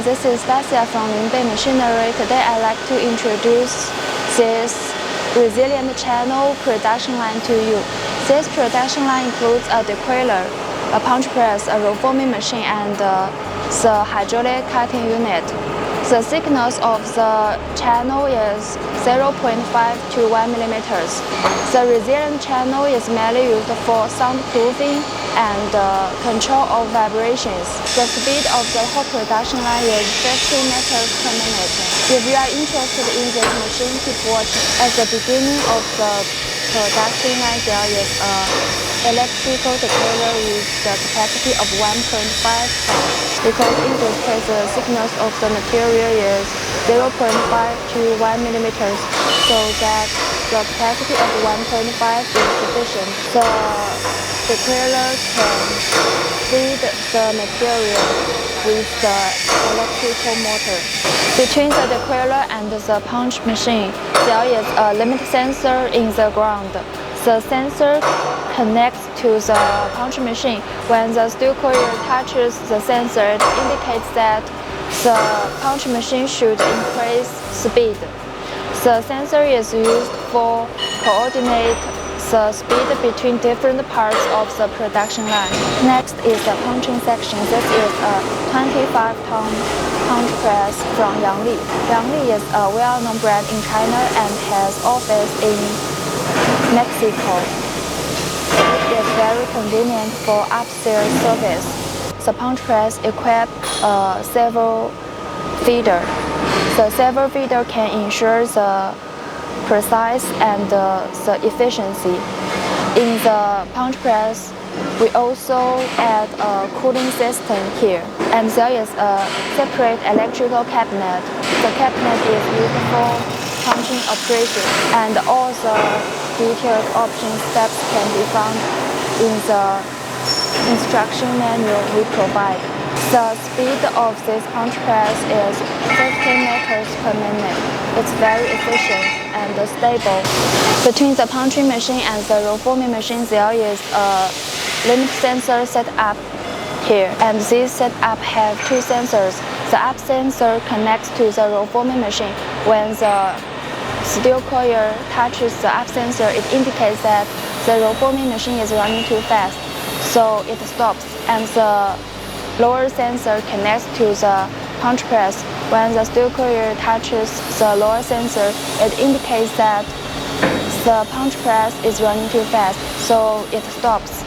this is Tasia from Linbay Machinery. Today I'd like to introduce this resilient channel production line to you. This production line includes a decoiler, a punch press, a roll forming machine, and the hydraulic cutting unit. The thickness of the channel is 0.5 to 1 millimeters. The resilient channel is mainly used for soundproofing and control of vibrations. The speed of the whole production line is 50 meters per minute. If you are interested in this machine, keep watching. At the beginning of the production line, there is an electrical decoiler with the capacity of 1.5 tons. Because in this case, the thickness of the material is 0.5 to 1 millimeters, so that the capacity of 1.5 is sufficient. The decoiler can feed the material with the electrical motor. Between the decoiler and the punch machine, there is a limit sensor in the ground. The sensor connects to the punch machine. When the steel coil touches the sensor, it indicates that the punch machine should increase speed. The sensor is used for coordinate the speed between different parts of the production line. Next is the punching section. This is a 25-ton punch press from Yangli. Yangli is a well-known brand in China and has office in Mexico. It is very convenient for upstairs service. The punch press equips a servo feeder. The servo feeder can ensure the precise and the efficiency. In the punch press, we also add a cooling system here. And there is a separate electrical cabinet. The cabinet is used for punching operation, and all the detailed option steps can be found in the instruction manual we provide. The speed of this punch press is 50 meters per minute. It's very efficient and stable. Between the punching machine and the roll forming machine, there is a limit sensor set up here, and this setup has two sensors. The up sensor connects to the roll forming machine. When the steel coil touches the up sensor, it indicates that the roll forming machine is running too fast, so it stops. And the lower sensor connects to the punch press. When the steel coil touches the lower sensor, it indicates that the punch press is running too fast, so it stops.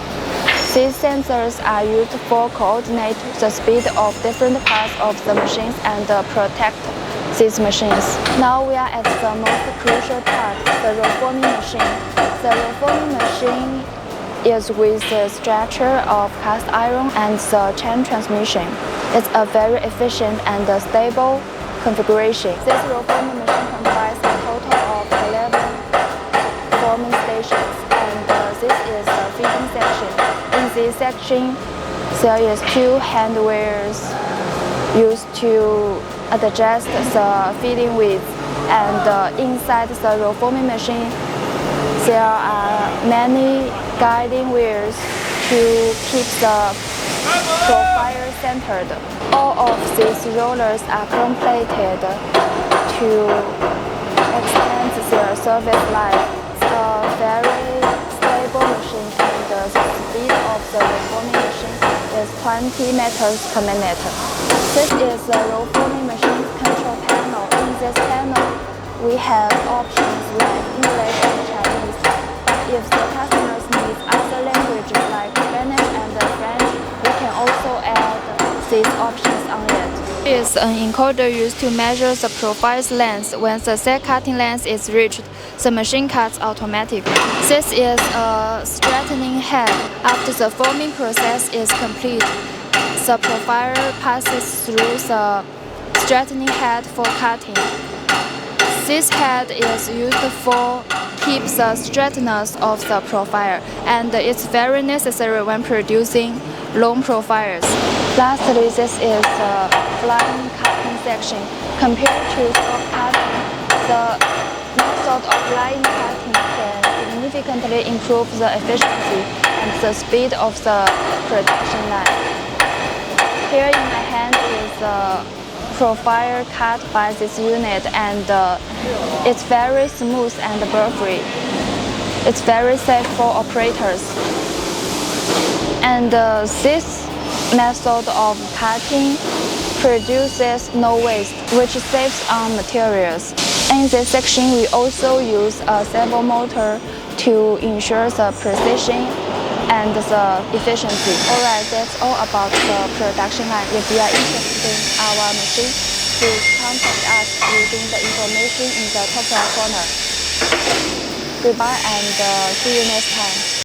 These sensors are used for coordinate the speed of different parts of the machines and protect these machines. Now we are at the most crucial part, the roll forming machine. The roll forming machine is with the structure of cast iron and the chain transmission. It's a very efficient and stable configuration. This roll forming machine comprises a total of 11 forming stations, and this is the feeding section. In this section, there is two hand wheels used to adjust the feeding width, and inside the roll forming machine, there are many guiding wheels to keep the profile centered. All of these rollers are chrome-plated to extend their service life. It's a very stable machine, and the speed of the roll forming machine is 20 meters per minute. This is the roll forming machine control panel. In this panel, we have options like English and Chinese. But if the customers need other languages like Spanish and French, we can also add these options on it. There is an encoder used to measure the profile's length. When the set cutting length is reached, the machine cuts automatically. This is a straightening head. After the forming process is complete, the profile passes through the straightening head for cutting. This head is used for keep the straightness of the profile, and it's very necessary when producing long profiles. Lastly, this is the flying cutting section. Compared to stop cutting, the method of flying cutting can significantly improve the efficiency and the speed of the production line. Here in my hand is the profile cut by this unit, and it's very smooth and burr-free. It's very safe for operators. And this method of cutting produces no waste, which saves on materials. In this section, we also use a servo motor to ensure the precision and the efficiency. Alright, that's all about the production line. If you are interested in our machine, please contact us using the information in the top right corner. Goodbye and see you next time.